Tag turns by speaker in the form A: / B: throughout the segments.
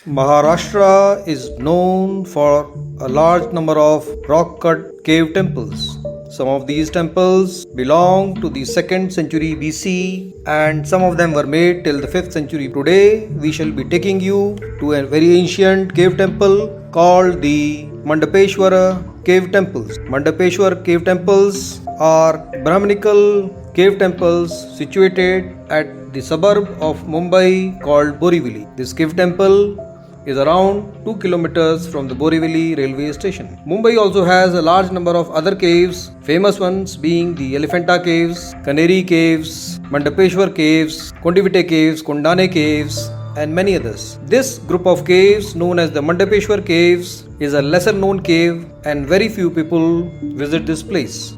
A: Maharashtra is known for a large number of rock-cut cave temples. Some of these temples belong to the 2nd century BC and some of them were made till the 5th century. Today we shall be taking you to a very ancient cave temple called the Mandapeshwar Cave Temples. Mandapeshwar Cave Temples are Brahminical cave temples situated at the suburb of Mumbai called Borivali. This cave temple is around 2 kilometers from the Borivali railway station. Mumbai also has a large number of other caves, famous ones being the Elephanta Caves, Canary Caves, Mandapeshwar Caves, Kondivite Caves, Kondane Caves, and many others. This group of caves, known as the Mandapeshwar Caves, is a lesser known cave and very few people visit this place.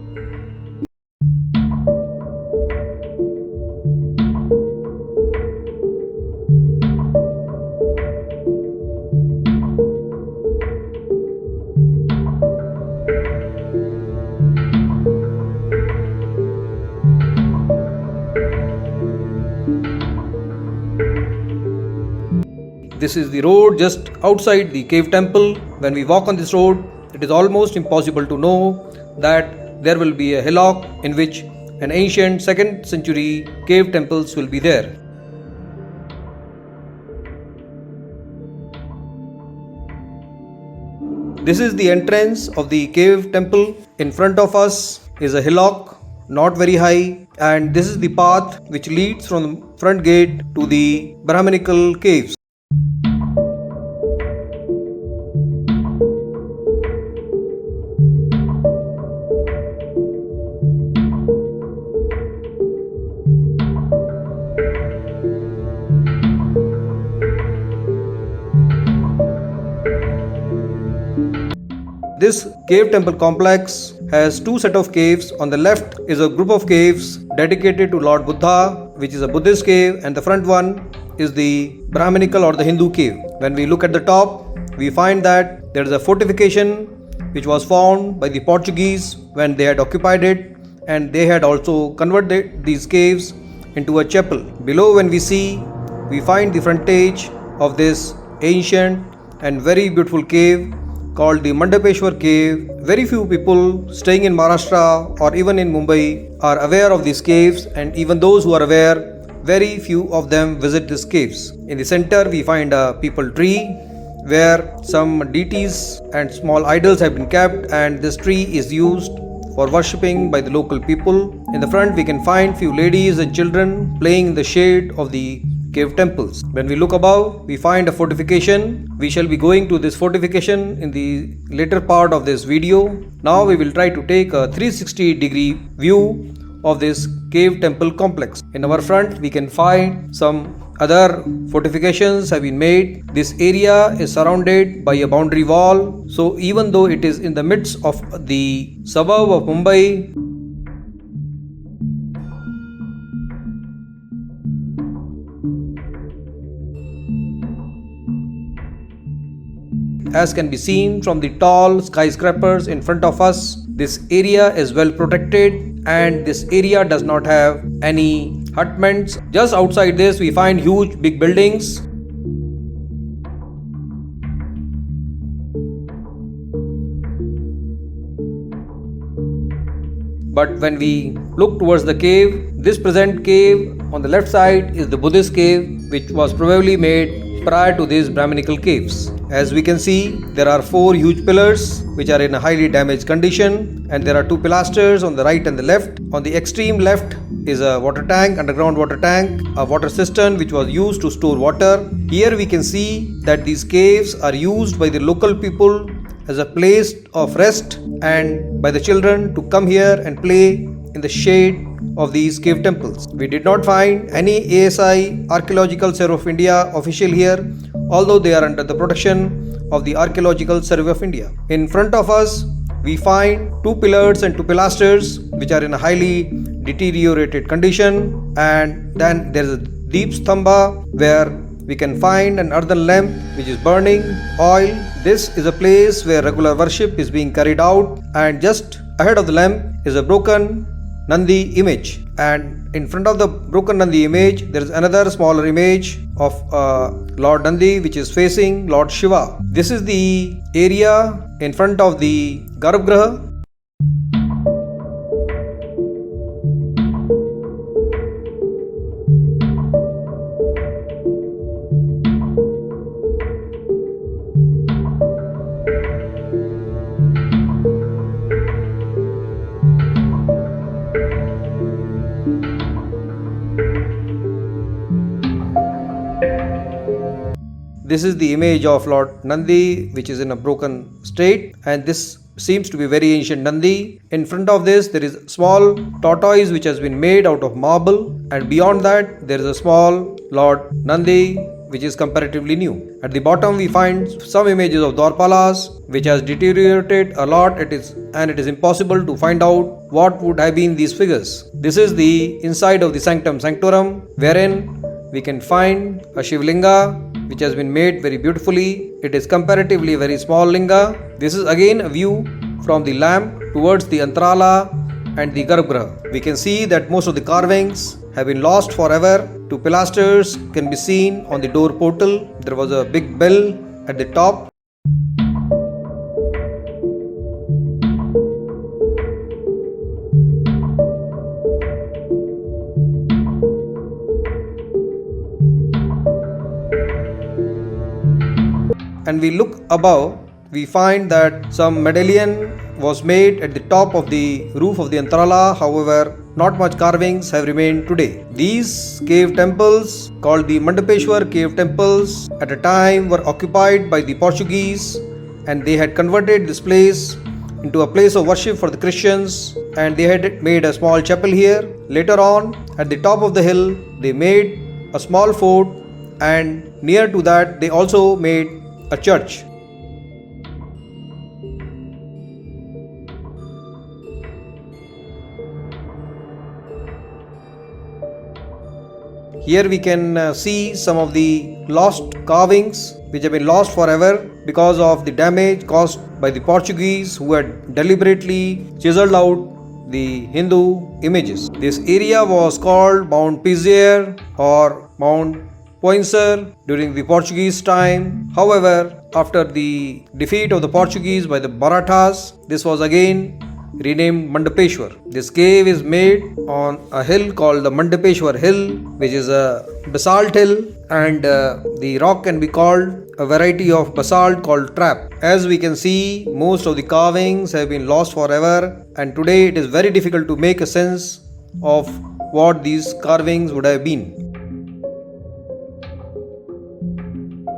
A: This is the road just outside the cave temple. When we walk on this road, it is almost impossible to know that there will be a hillock in which an ancient 2nd century cave temples will be there. This is the entrance of the cave temple. In front of us is a hillock, not very high, and this is the path which leads from the front gate to the Brahminical caves. This cave temple complex has two sets of caves. On the left is a group of caves dedicated to Lord Buddha, which is a Buddhist cave, and the front one is the Brahminical or the Hindu cave. When we look at the top, we find that there is a fortification which was found by the Portuguese when they had occupied it, and they had also converted these caves into a chapel. Below, when we see, we find the frontage of this ancient and very beautiful cave called the Mandapeshwar Cave. Very few people staying in Maharashtra or even in Mumbai are aware of these caves, and even those who are aware, very few of them visit these caves. In the center we find a peepal tree where some deities and small idols have been kept, and this tree is used for worshipping by the local people. In the front we can find few ladies and children playing in the shade of the cave temples. When we look above, we find a fortification. We shall be going to this fortification in the later part of this video. Now we will try to take a 360-degree view of this cave temple complex. In our front, we can find some other fortifications have been made. This area is surrounded by a boundary wall. So even though it is in the midst of the suburb of Mumbai, as can be seen from the tall skyscrapers in front of us, this area is well protected and this area does not have any hutments. Just outside this we find huge big buildings. But when we look towards the cave, this present cave on the left side is the Buddhist cave, which was probably made prior to these Brahminical caves. As we can see, there are 4 huge pillars which are in a highly damaged condition, and there are 2 pilasters on the right and the left. On the extreme left is a water tank, underground water tank, a water cistern which was used to store water. Here we can see that these caves are used by the local people as a place of rest and by the children to come here and play in the shade of these cave temples. We did not find any ASI Archaeological Survey of India official here, although they are under the protection of the Archaeological Survey of India. In front of us, we find 2 pillars and 2 pilasters which are in a highly deteriorated condition, and then there is a deep stamba where we can find an earthen lamp which is burning oil. This is a place where regular worship is being carried out, and just ahead of the lamp is a broken Nandi image, and in front of the broken Nandi image there is another smaller image of Lord Nandi which is facing Lord Shiva. This is the area in front of the Garbhagriha. This is the image of Lord Nandi which is in a broken state, and this seems to be very ancient Nandi. In front of this there is a small tortoise which has been made out of marble, and beyond that there is a small Lord Nandi which is comparatively new. At the bottom we find some images of Dwarpalas which has deteriorated a lot. It is impossible to find out what would have been these figures. This is the inside of the sanctum sanctorum, wherein we can find a Shivlinga which has been made very beautifully. It is comparatively very small linga. This is again a view from the lamp towards the Antarala and the Garbhagriha. We can see that most of the carvings have been lost forever. Two pilasters can be seen on the door portal. There was a big bell at the top. And we look above, we find that some medallion was made at the top of the roof of the Antarala. However, not much carvings have remained today. These cave temples, called the Mandapeshwar cave temples, at a time were occupied by the Portuguese, and they had converted this place into a place of worship for the Christians, and they had made a small chapel here. Later on, at the top of the hill, they made a small fort, and near to that they also made a church. Here we can see some of the lost carvings which have been lost forever because of the damage caused by the Portuguese, who had deliberately chiseled out the Hindu images. This area was called Mount Poinsur or Mount Poinsur during the Portuguese time. However, after the defeat of the Portuguese by the Marathas, this was again renamed Mandapeshwar. This cave is made on a hill called the Mandapeshwar hill, which is a basalt hill, and the rock can be called a variety of basalt called trap. As we can see, most of the carvings have been lost forever, and today it is very difficult to make a sense of what these carvings would have been.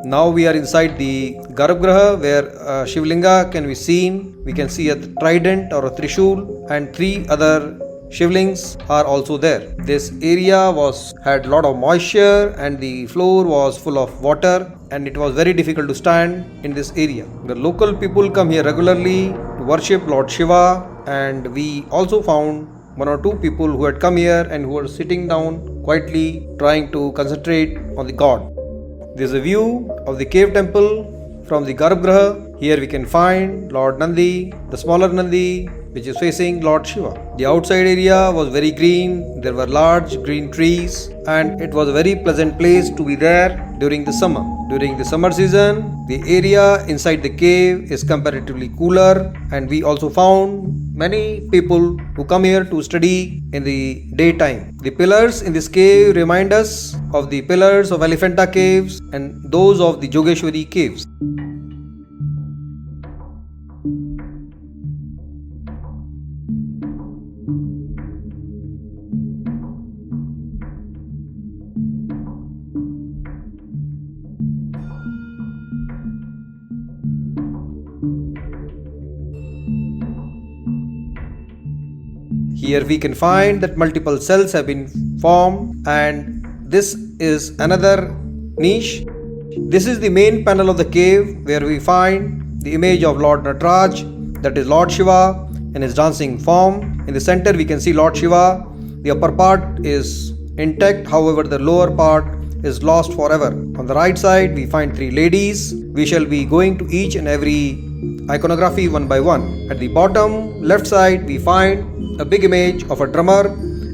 A: Now we are inside the Garbhagriha, where Shivlinga can be seen. We can see a trident or a trishul, and 3 other Shivlings are also there. This area had lot of moisture, and the floor was full of water, and it was very difficult to stand in this area. The local people come here regularly to worship Lord Shiva, and we also found 1 or 2 people who had come here and who were sitting down quietly trying to concentrate on the god. This is a view of the cave temple from the Garbhagriha. Here we can find Lord Nandi, the smaller Nandi, which is facing Lord Shiva. The outside area was very green. There were large green trees, and it was a very pleasant place to be there during the summer. During the summer season, the area inside the cave is comparatively cooler, and we also found many people who come here to study in the daytime. The pillars in this cave remind us of the pillars of Elephanta caves and those of the Jogeshwari caves. Here we can find that multiple cells have been formed, and this is another niche. This is the main panel of the cave, where we find the image of Lord Nataraj, that is Lord Shiva in his dancing form. In the center we can see Lord Shiva. The upper part is intact, however the lower part is lost forever. On the right side we find 3 ladies. We shall be going to each and every iconography one by one. At the bottom left side we find a big image of a drummer,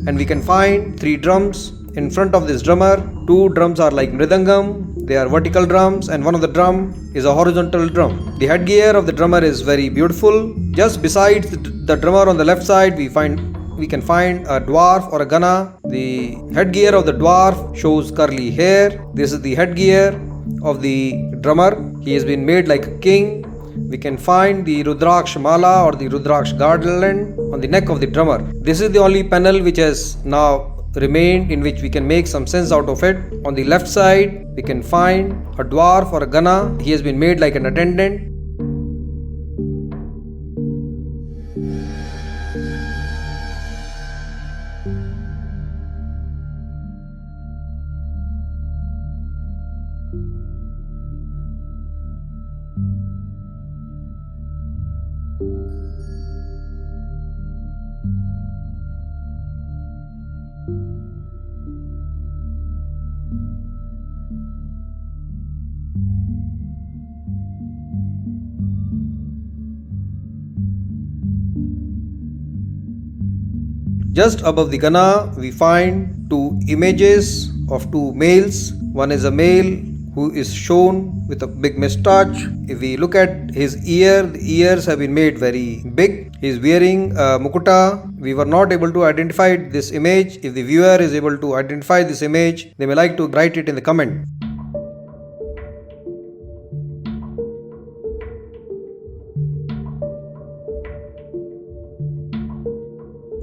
A: and we can find 3 drums in front of this drummer. 2 drums are like mridangam, they are vertical drums, and one of the drum is a horizontal drum. The headgear of the drummer is very beautiful. Just besides the drummer on the left side, we can find a dwarf or a gana. The headgear of the dwarf shows curly hair. This is the headgear of the drummer. He has been made like a king. We can find the Rudraksh Mala or the Rudraksh garland on the neck of the drummer. This is the only panel which has now remained in which we can make some sense out of it. On the left side, we can find a dwarf or a gana. He has been made like an attendant. Just above the gana, we find 2 images of 2 males. One is a male who is shown with a big moustache. If we look at his ear, the ears have been made very big. He is wearing a mukuta. We were not able to identify this image. If the viewer is able to identify this image, they may like to write it in the comment.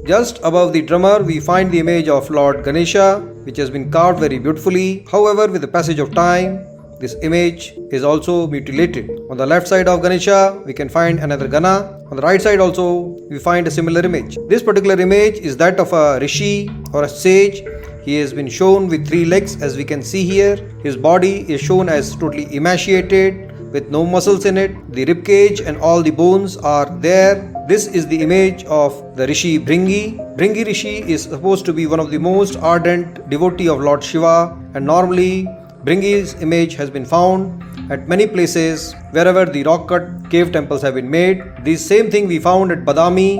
A: Just above the drummer, we find the image of Lord Ganesha, which has been carved very beautifully. However, with the passage of time, this image is also mutilated. On the left side of Ganesha, we can find another Gana. On the right side also, we find a similar image. This particular image is that of a rishi or a sage. He has been shown with 3 legs, as we can see here. His body is shown as totally emaciated, with no muscles in it. The ribcage and all the bones are there. This is the image of the Rishi Bhringi. Bhringi Rishi is supposed to be one of the most ardent devotee of Lord Shiva, and normally Bhringi's image has been found at many places wherever the rock-cut cave temples have been made. The same thing we found at Badami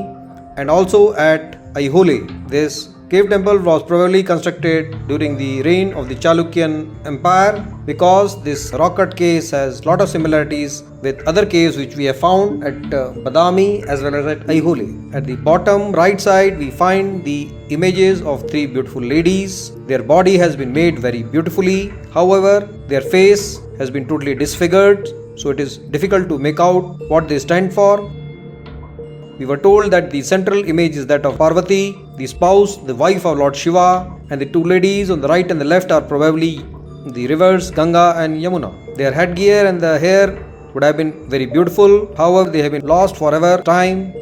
A: and also at Aihole. This cave temple was probably constructed during the reign of the Chalukyan Empire, because this rock-cut cave has lot of similarities with other caves which we have found at Badami as well as at Aihole. At the bottom right side, we find the images of 3 beautiful ladies. Their body has been made very beautifully. However, their face has been totally disfigured, so it is difficult to make out what they stand for. We were told that the central image is that of Parvati, the spouse, the wife of Lord Shiva, and the 2 ladies on the right and the left are probably the rivers Ganga and Yamuna. Their headgear and the hair would have been very beautiful. However, they have been lost forever time.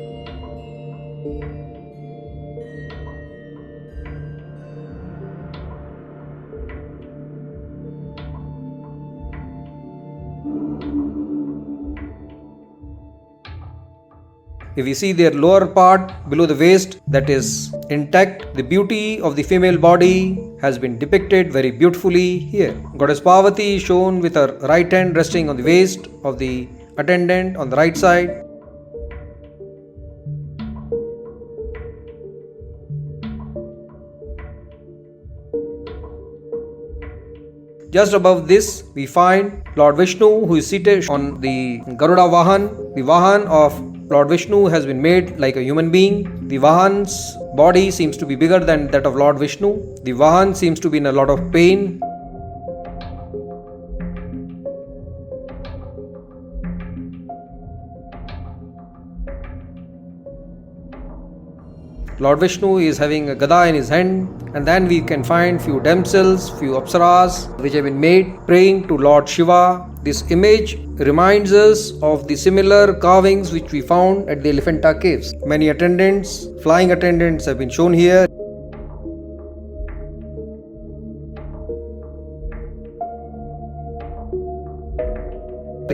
A: If we see their lower part below the waist, that is intact. The beauty of the female body has been depicted very beautifully here. Goddess Parvati is shown with her right hand resting on the waist of the attendant on the right side. Just above this, we find Lord Vishnu, who is seated on the Garuda Vahan. The Vahan of Lord Vishnu has been made like a human being. The Vahan's body seems to be bigger than that of Lord Vishnu. The Vahan seems to be in a lot of pain. Lord Vishnu is having a gada in his hand, and then we can find few damsels, few apsaras which have been made praying to Lord Shiva. This image reminds us of the similar carvings which we found at the Elephanta caves. Many attendants, flying attendants have been shown here.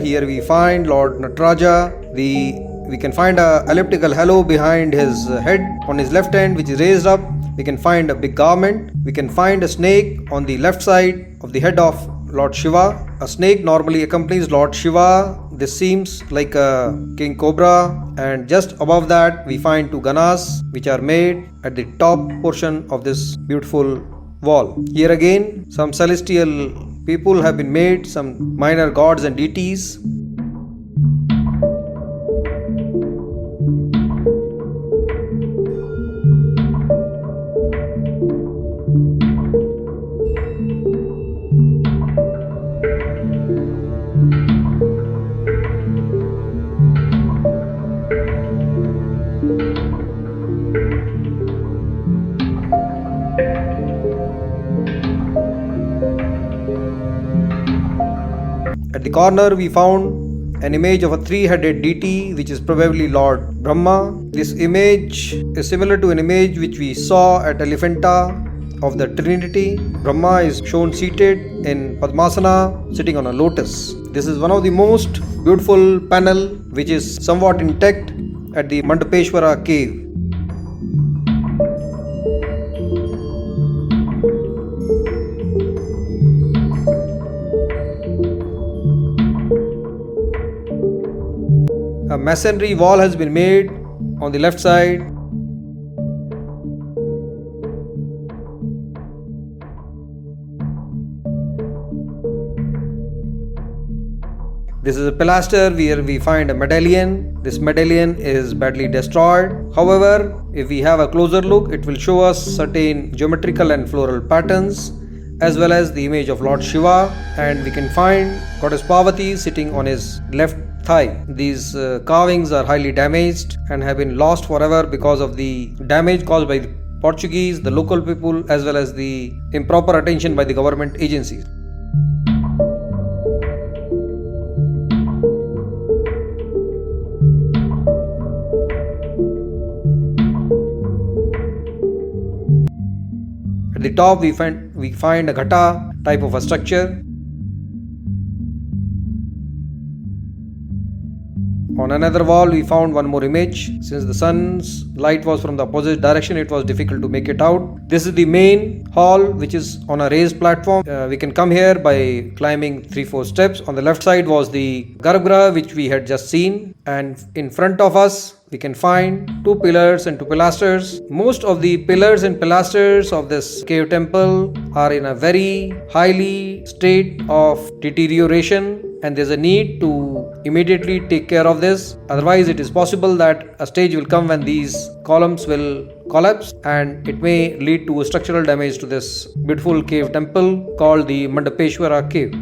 A: Here we find Lord Nataraja. We can find a elliptical halo behind his head. On his left hand, which is raised up, we can find a big garment. We can find a snake on the left side of the head of Lord Shiva. A snake normally accompanies Lord Shiva. This seems like a king cobra, and just above that we find two ganas which are made at the top portion of this beautiful wall. Here again some celestial people have been made, some minor gods and deities. At the corner we found an image of a three-headed deity which is probably Lord Brahma. This image is similar to an image which we saw at Elephanta of the Trinity. Brahma is shown seated in Padmasana, sitting on a lotus. This is one of the most beautiful panel which is somewhat intact at the Mandapeshwar cave. A masonry wall has been made on the left side. This is a pilaster where we find a medallion. This medallion is badly destroyed. However, if we have a closer look, it will show us certain geometrical and floral patterns as well as the image of Lord Shiva, and we can find Goddess Parvati sitting on his left thigh. These carvings are highly damaged and have been lost forever because of the damage caused by the Portuguese, the local people, as well as the improper attention by the government agencies. At the top we find a ghata type of a structure. On another wall we found one more image. Since the sun's light was from the opposite direction, it was difficult to make it out. This is the main hall which is on a raised platform. We can come here by climbing 3-4 steps. On the left side was the Garbhagriha which we had just seen, and in front of us we can find two pillars and two pilasters. Most of the pillars and pilasters of this cave temple are in a very highly state of deterioration, and there's a need to immediately take care of this. Otherwise it is possible that a stage will come when these columns will collapse and it may lead to structural damage to this beautiful cave temple called the Mandapeshwar Cave.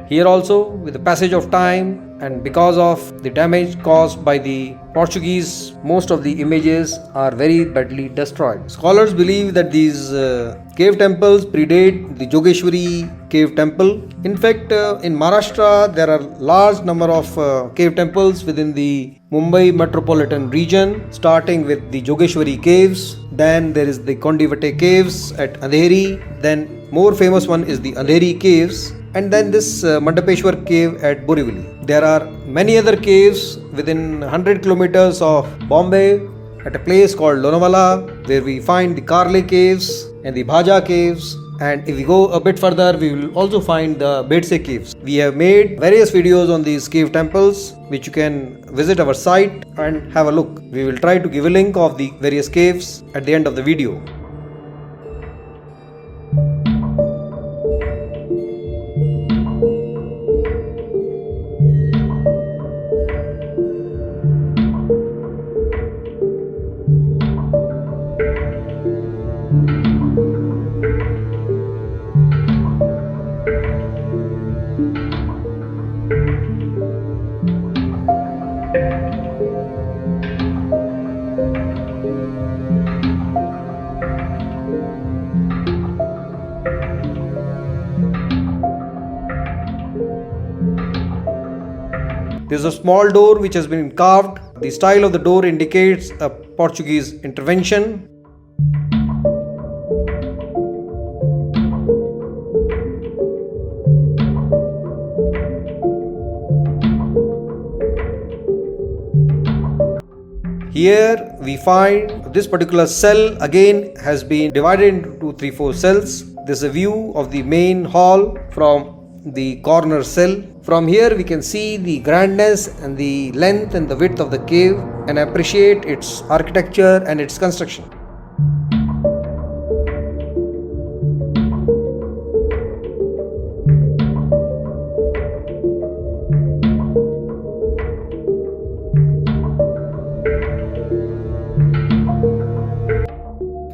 A: Here also, with the passage of time and because of the damage caused by the Portuguese, most of the images are very badly destroyed. Scholars believe that these cave temples predate the Jogeshwari cave temple. In fact, in Maharashtra there are large number of cave temples within the Mumbai metropolitan region, starting with the Jogeshwari caves. Then there is the Kondivate caves at Andheri. Then more famous one is the Andheri caves. And then this Mandapeshwar cave at Borivali. There are many other caves within 100 kilometers of Bombay at a place called Lonavala, where we find the Karle caves and the Bhaja caves. And if we go a bit further, we will also find the Bedse caves. We have made various videos on these cave temples, which you can visit our site and have a look. We will try to give a link of the various caves at the end of the video. There is a small door which has been carved. The style of the door indicates a Portuguese intervention. Here we find this particular cell again has been divided into 3-4 cells. This is a view of the main hall from the corner cell. From here we can see the grandness and the length and the width of the cave and appreciate its architecture and its construction.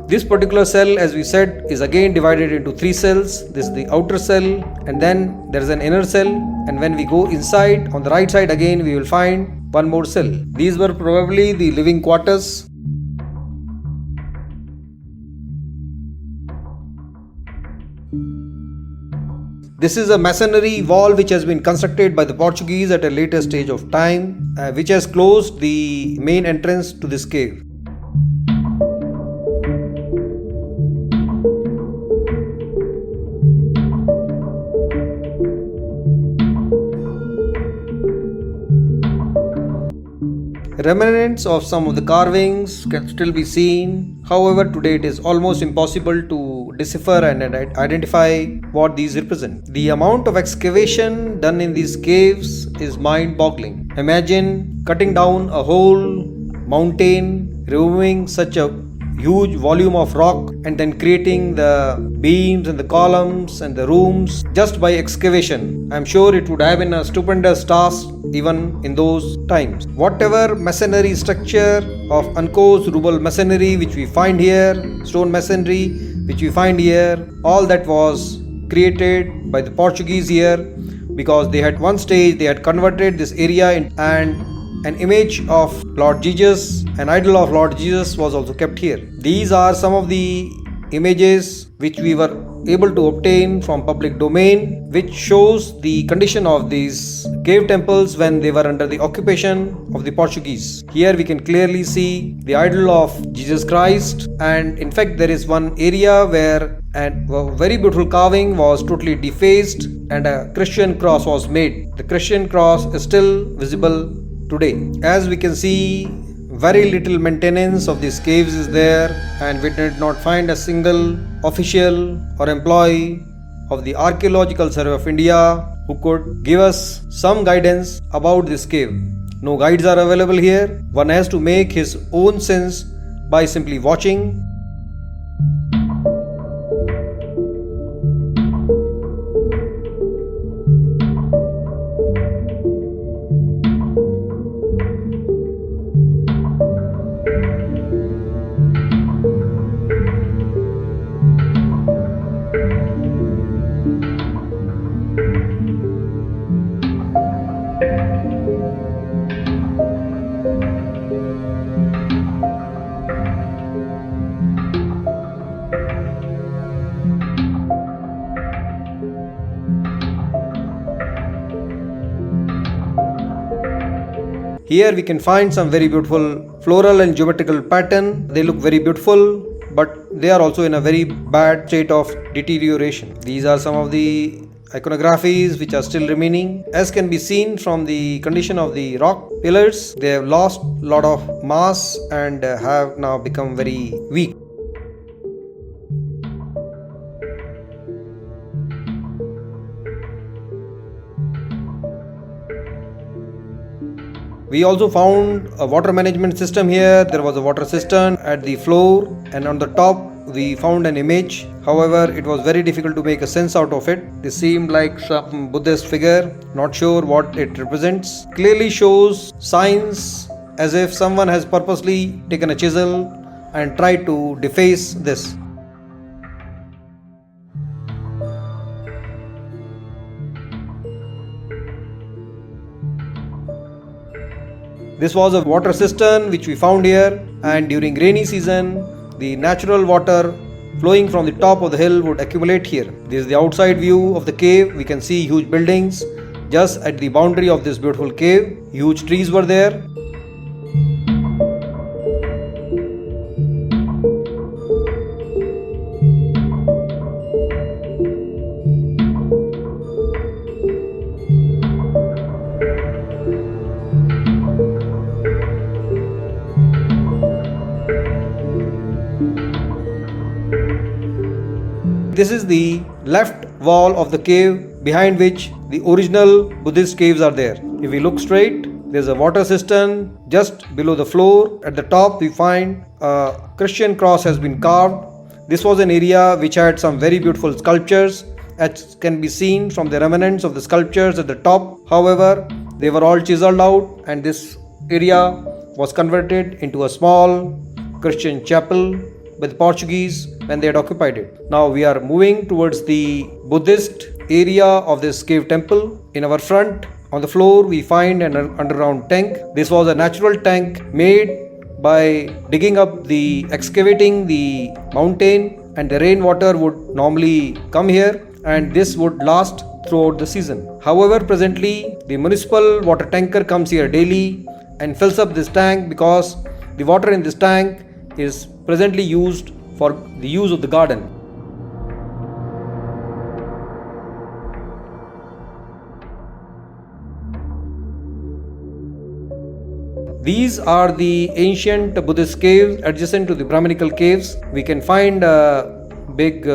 A: This particular cell, as we said, is again divided into 3 cells. This is the outer cell, and then there is an inner cell, and when we go inside, on the right side again we will find one more cell. These were probably the living quarters. This is a masonry wall which has been constructed by the Portuguese at a later stage of time, which has closed the main entrance to this cave. Remnants of some of the carvings can still be seen. However, today it is almost impossible to decipher and identify what these represent. The amount of excavation done in these caves is mind-boggling. Imagine cutting down a whole mountain, removing such a huge volume of rock and then creating the beams and the columns and the rooms just by excavation. I am sure it would have been a stupendous task even in those times. Whatever masonry structure of uncouth rural masonry which we find here, stone masonry which we find here, all that was created by the Portuguese here, because they had one stage they had converted this area and an image of Lord Jesus, an idol of Lord Jesus was also kept here. These are some of the images which we were able to obtain from public domain, which shows the condition of these cave temples when they were under the occupation of the Portuguese. Here we can clearly see the idol of Jesus Christ, and in fact there is one area where a very beautiful carving was totally defaced and a Christian cross was made. The Christian cross is still visible today. As we can see, very little maintenance of these caves is there, and we did not find a single official or employee of the Archaeological Survey of India who could give us some guidance about this cave. No guides are available here. One has to make his own sense by simply watching. Here we can find some very beautiful floral and geometrical pattern. They look very beautiful, but they are also in a very bad state of deterioration. These are some of the iconographies which are still remaining. As can be seen from the condition of the rock pillars, they have lost a lot of mass and have now become very weak. We also found a water management system here. There was a water cistern at the floor, and on the top we found an image. However, it was very difficult to make a sense out of it. This seemed like some Buddhist figure, not sure what it represents. Clearly shows signs as if someone has purposely taken a chisel and tried to deface this. This was a water cistern which we found here, and during rainy season the natural water flowing from the top of the hill would accumulate here. This is the outside view of the cave. We can see huge buildings just at the boundary of this beautiful cave. Huge trees were there. this is the left wall of the cave behind which the original Buddhist caves are there. If we look straight, there's a water cistern just below the floor. At the top we find a Christian cross has been carved. This was an area which had some very beautiful sculptures, as can be seen from the remnants of the sculptures at the top. However, they were all chiseled out, and this area was converted into a small Christian chapel by the Portuguese when they had occupied it. Now we are moving towards the Buddhist area of this cave temple. In our front, on the floor, we find an underground tank. This was a natural tank made by excavating the mountain, and the rainwater would normally come here, and this would last throughout the season. However, presently the municipal water tanker comes here daily and fills up this tank, because the water in this tank is presently used for the use of the garden. These are the ancient Buddhist caves adjacent to the Brahminical caves. We can find a big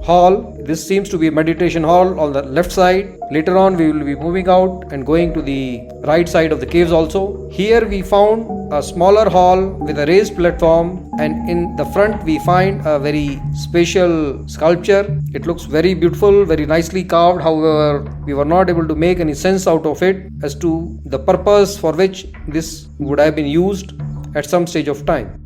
A: hall. This seems to be a meditation hall on the left side. Later on we will be moving out and going to the right side of the caves also. Here we found a smaller hall with a raised platform, and in the front we find a very spatial sculpture. It looks very beautiful, very nicely carved. However, we were not able to make any sense out of it as to the purpose for which this would have been used at some stage of time.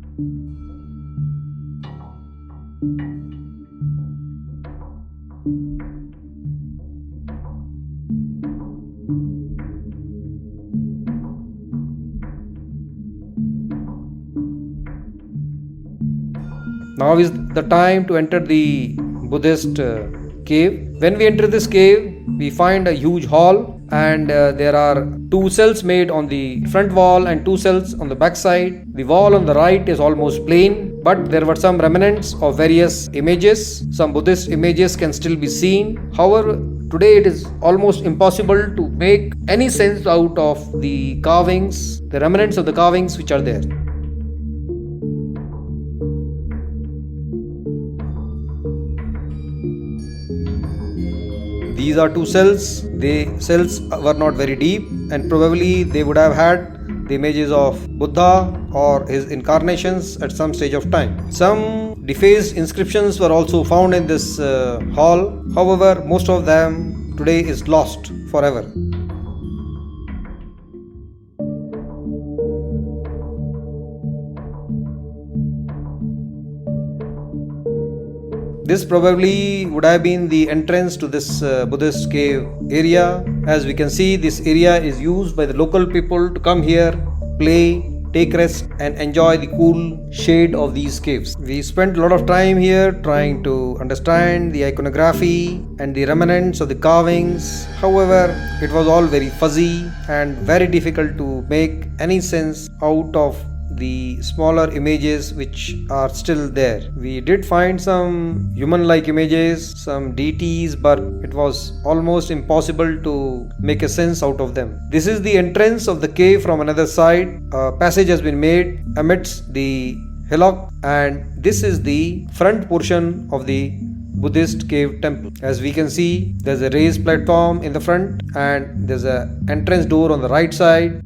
A: Now is the time to enter the Buddhist cave. When we enter this cave, we find a huge hall, and there are two cells made on the front wall and two cells on the back side. The wall on the right is almost plain, but there were some remnants of various images. Some Buddhist images can still be seen. However, today it is almost impossible to make any sense out of the carvings, the remnants of the carvings which are there. These are two cells. The cells were not very deep, and probably they would have had the images of Buddha or his incarnations at some stage of time. Some defaced inscriptions were also found in this hall. However, most of them today is lost forever. This probably would have been the entrance to this Buddhist cave area. As we can see, this area is used by the local people to come here, play, take rest and enjoy the cool shade of these caves. We spent a lot of time here trying to understand the iconography and the remnants of the carvings. However, it was all very fuzzy and very difficult to make any sense out of the smaller images which are still there. We did find some human-like images, some deities, but it was almost impossible to make a sense out of them. This is the entrance of the cave from another side. A passage has been made amidst the hillock, and this is the front portion of the Buddhist cave temple. As we can see, there's a raised platform in the front and there's an entrance door on the right side.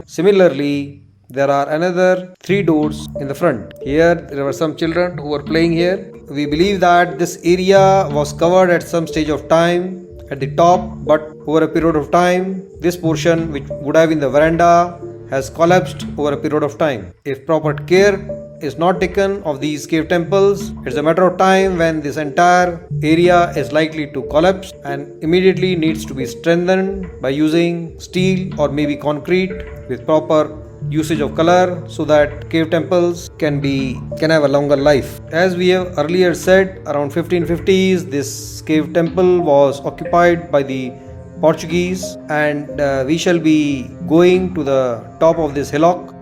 A: Similarly, there are another 3 doors in the front. Here there were some children who were playing here. We believe that this area was covered at some stage of time at the top, but over a period of time, this portion which would have been the veranda has collapsed over a period of time. If proper care is not taken of these cave temples, it's a matter of time when this entire area is likely to collapse and immediately needs to be strengthened by using steel or maybe concrete with proper usage of color, so that cave temples can have a longer life. As we have earlier said, around 1550s this cave temple was occupied by the Portuguese, and we shall be going to the top of this hillock.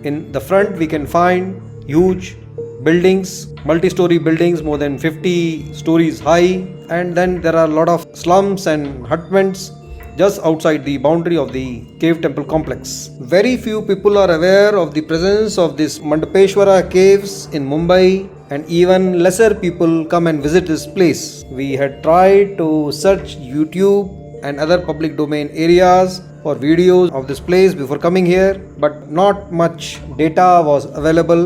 A: In the front we can find huge buildings, multi-story buildings more than 50 stories high, and then there are a lot of slums and hutments just outside the boundary of the cave temple complex. Very few people are aware of the presence of this Mandapeshwara Caves in Mumbai, and even lesser people come and visit this place. We had tried to search YouTube and other public domain areas for videos of this place before coming here, but not much data was available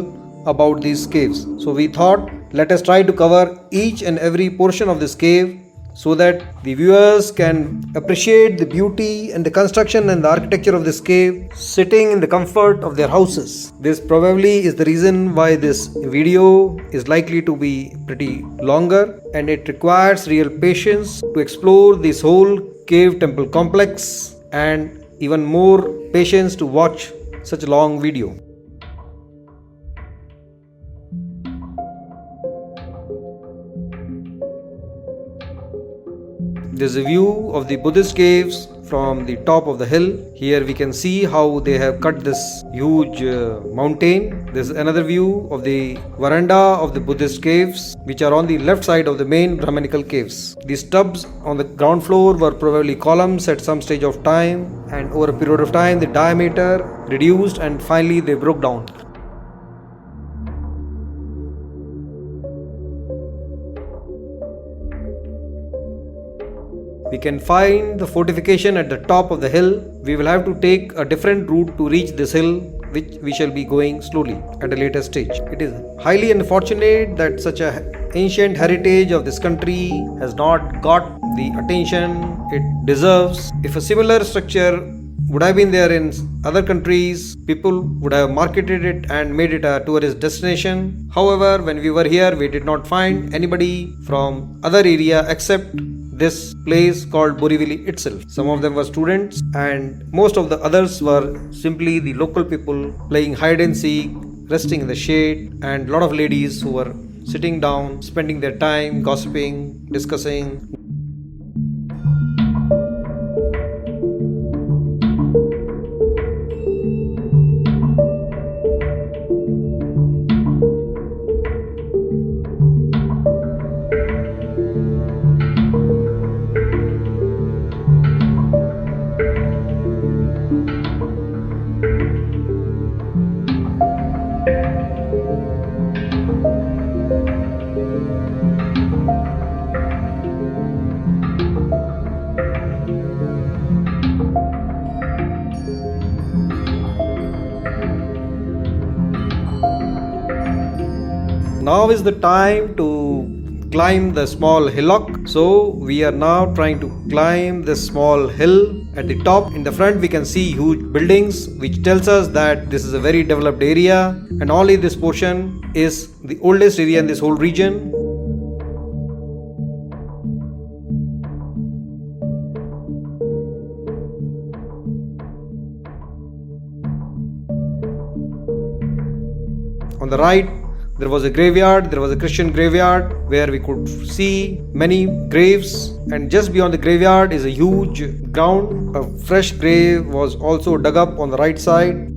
A: about these caves. So we thought, let us try to cover each and every portion of this cave so that the viewers can appreciate the beauty and the construction and the architecture of this cave sitting in the comfort of their houses. This probably is the reason why this video is likely to be pretty longer, and it requires real patience to explore this whole cave temple complex, and even more patience to watch such a long video. This is a view of the Buddhist caves from the top of the hill. Here we can see how they have cut this huge mountain. This is another view of the veranda of the Buddhist caves, which are on the left side of the main Brahmanical caves. These tubs on the ground floor were probably columns at some stage of time, and over a period of time the diameter reduced and finally they broke down. We can find the fortification at the top of the hill. We will have to take a different route to reach this hill, which we shall be going slowly at a later stage. It is highly unfortunate that such an ancient heritage of this country has not got the attention it deserves. If a similar structure would have been there in other countries, people would have marketed it and made it a tourist destination. However, when we were here, we did not find anybody from other area except this place called Borivali itself. Some of them were students, and most of the others were simply the local people playing hide and seek, resting in the shade, and a lot of ladies who were sitting down, spending their time gossiping, discussing. Now is the time to climb the small hillock. So we are now trying to climb this small hill. At the top in the front we can see huge buildings, which tells us that this is a very developed area, and only this portion is the oldest area in this whole region. On the right there was a graveyard, there was a Christian graveyard where we could see many graves, and just beyond the graveyard is a huge ground. A fresh grave was also dug up on the right side.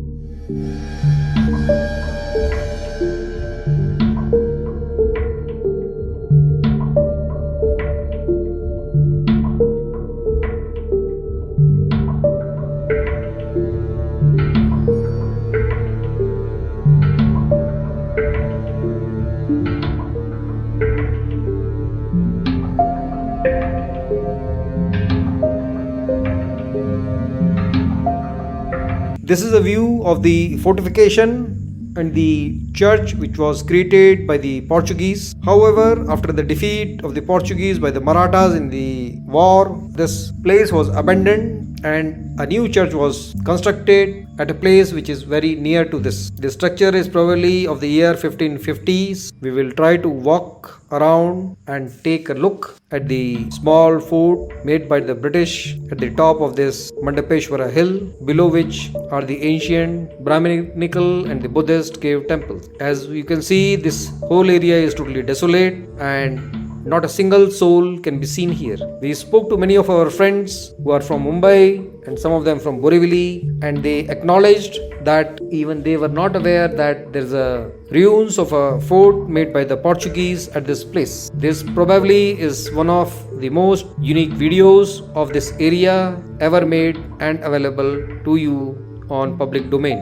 A: This is a view of the fortification and the church which was created by the Portuguese. However, after the defeat of the Portuguese by the Marathas in the war, this place was abandoned and a new church was constructed at a place which is very near to this. This structure is probably of the year 1550s. We will try to walk around and take a look at the small fort made by the British at the top of this Mandapeshwara hill, below which are the ancient Brahminical and the Buddhist cave temples. As you can see, this whole area is totally desolate and not a single soul can be seen here. We spoke to many of our friends who are from Mumbai, and some of them from Borivali, and they acknowledged that even they were not aware that there's a ruins of a fort made by the Portuguese at this place. This probably is one of the most unique videos of this area ever made and available to you on public domain.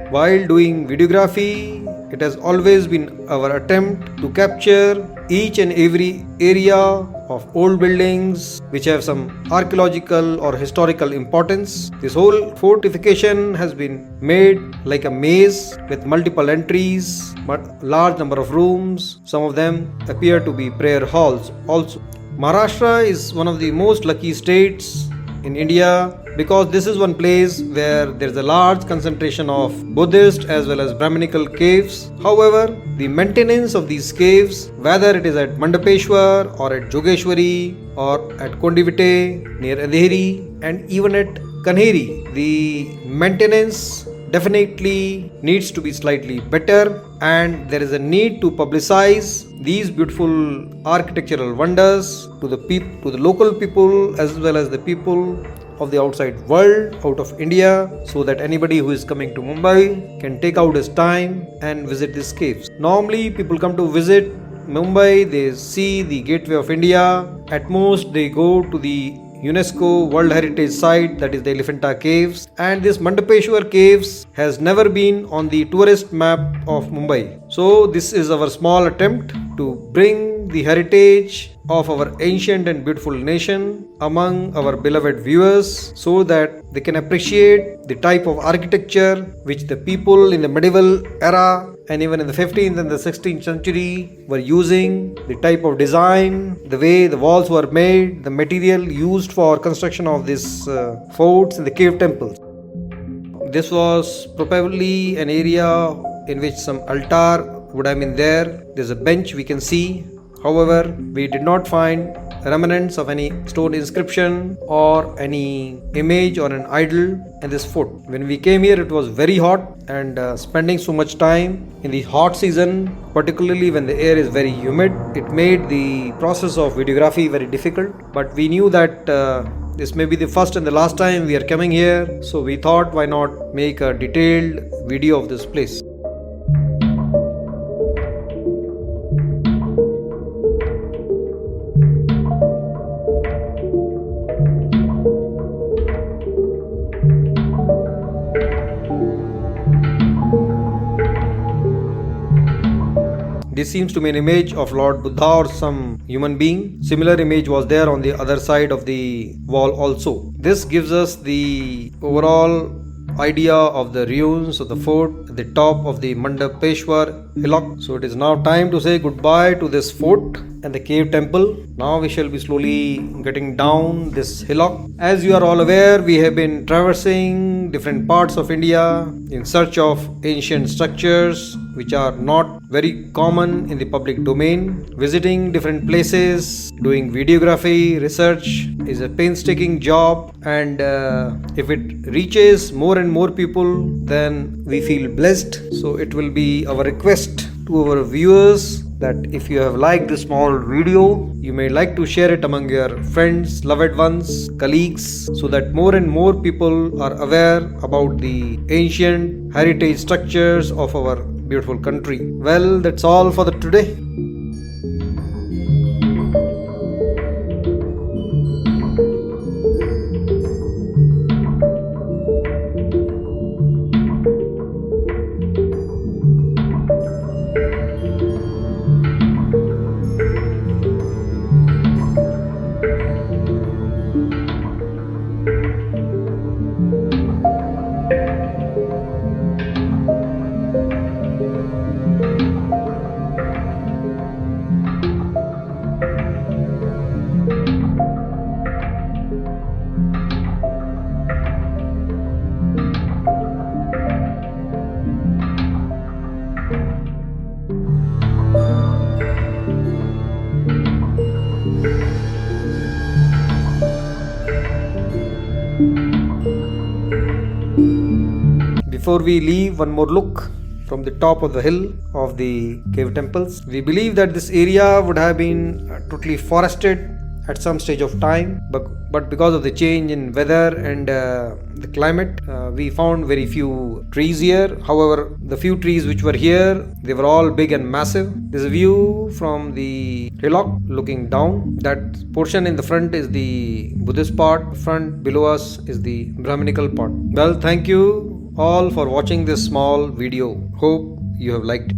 A: While doing videography, it has always been our attempt to capture each and every area of old buildings which have some archaeological or historical importance. This whole fortification has been made like a maze with multiple entries, but large number of rooms. Some of them appear to be prayer halls also. Maharashtra is one of the most lucky states in India because this is one place where there is a large concentration of Buddhist as well as Brahminical caves. However, the maintenance of these caves, whether it is at Mandapeshwar or at Jogeshwari or at Kondivite near Andheri and even at Kanheri, the maintenance definitely needs to be slightly better, and there is a need to publicize these beautiful architectural wonders to the local people as well as the people of the outside world, out of India, so that anybody who is coming to Mumbai can take out his time and visit these caves. Normally people come to visit Mumbai, they see the gateway of India. At most they go to the UNESCO World Heritage Site, that is the Elephanta Caves, and this Mandapeshwar Caves has never been on the tourist map of Mumbai. So this is our small attempt to bring the heritage of our ancient and beautiful nation among our beloved viewers so that they can appreciate the type of architecture which the people in the medieval era and even in the 15th and the 16th century were using, the type of design, the way the walls were made, the material used for construction of these forts and the cave temples. This was probably an area in which some altar would have been there. There's a bench we can see. However, we did not find remnants of any stone inscription or any image or an idol in this fort. When we came here, it was very hot, and spending so much time in the hot season, particularly when the air is very humid, it made the process of videography very difficult. But we knew that this may be the first and the last time we are coming here, so we thought, why not make a detailed video of this place. This seems to be an image of Lord Buddha or some human being. Similar image was there on the other side of the wall also. This gives us the overall idea of the ruins of the fort at the top of the Mandapeshwar hillock. So it is now time to say goodbye to this fort and the cave temple. Now we shall be slowly getting down this hillock. As you are all aware, we have been traversing different parts of India in search of ancient structures which are not very common in the public domain. Visiting different places, doing videography, research is a painstaking job, and if it reaches more and more people, then we feel blessed. So it will be our request to our viewers that if you have liked this small video, you may like to share it among your friends, loved ones, colleagues, so that more and more people are aware about the ancient heritage structures of our beautiful country. Well, that's all for today. Before we leave, one more look from the top of the hill of the cave temples. We believe that this area would have been totally forested at some stage of time, but because of the change in weather and the climate, we found very few trees here. However, the few trees which were here, they were all big and massive. There's a view from the hillock looking down. That portion in the front is the Buddhist part, front below us is the Brahminical part. Well, thank you all for watching this small video. Hope you have liked it.